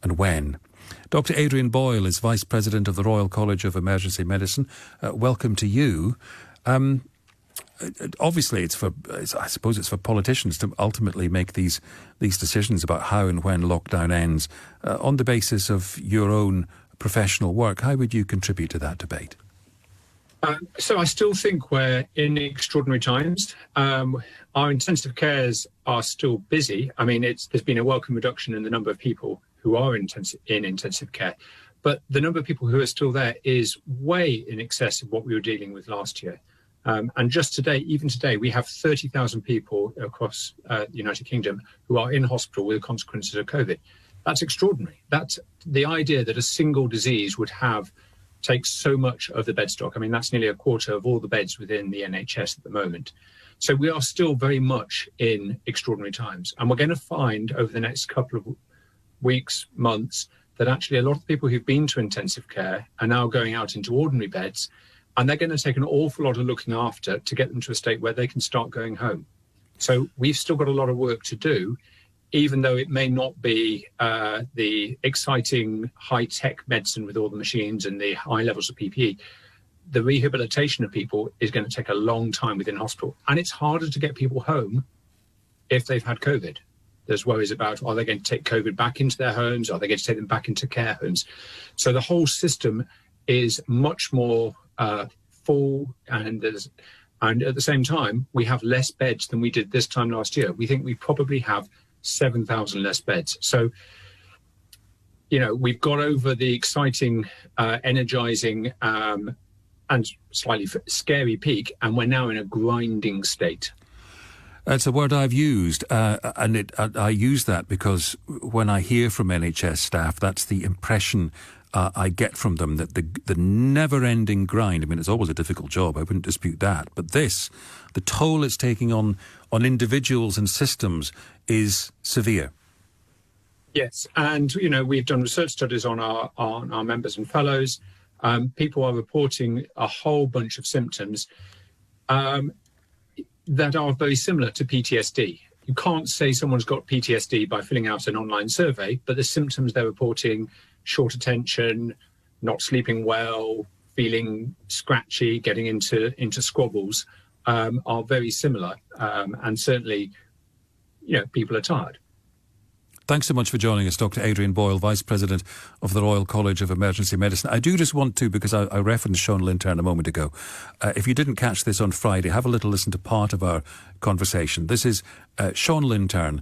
and when. Dr Adrian Boyle is Vice President of the Royal College of Emergency Medicine. Welcome to you. Obviously, I suppose it's for politicians to ultimately make these decisions about how and when lockdown ends on the basis of your own professional work. How would you contribute to that debate? So I still think we're in extraordinary times. Our intensive cares are still busy. I mean, there's been a welcome reduction in the number of people who are in intensive care, but the number of people who are still there is way in excess of what we were dealing with last year. And just today, even today, we have 30,000 people across the United Kingdom who are in hospital with the consequences of COVID. That's extraordinary. That's the idea that a single disease would take so much of the bed stock. I mean, that's nearly a quarter of all the beds within the NHS at the moment. So we are still very much in extraordinary times. And we're going to find over the next couple of weeks, months, that actually a lot of people who've been to intensive care are now going out into ordinary beds, and they're going to take an awful lot of looking after to get them to a state where they can start going home. So we've still got a lot of work to do, even though it may not be the exciting high-tech medicine with all the machines and the high levels of PPE. The rehabilitation of people is going to take a long time within hospital. And it's harder to get people home if they've had COVID. There's worries about, are they going to take COVID back into their homes? Are they going to take them back into care homes? So the whole system is much more full, and at the same time, we have less beds than we did this time last year. We think we probably have 7,000 less beds. So, you know, we've got over the exciting, energizing, and slightly scary peak, and we're now in a grinding state. It's a word I've used, and I use that because when I hear from NHS staff, that's the impression I get from them, that the never-ending grind. I mean, it's always a difficult job, I wouldn't dispute that, but the toll it's taking on individuals and systems is severe. Yes, and, you know, we've done research studies on our members and fellows. People are reporting a whole bunch of symptoms that are very similar to PTSD. You can't say someone's got PTSD by filling out an online survey, but the symptoms they're reporting, short attention, not sleeping well, feeling scratchy, getting into squabbles, are very similar. And certainly, you know, people are tired. Thanks so much for joining us, Dr Adrian Boyle, Vice President of the Royal College of Emergency Medicine. I do just want to, because I referenced Sean Lintern a moment ago, if you didn't catch this on Friday, have a little listen to part of our conversation. This is Sean Lintern,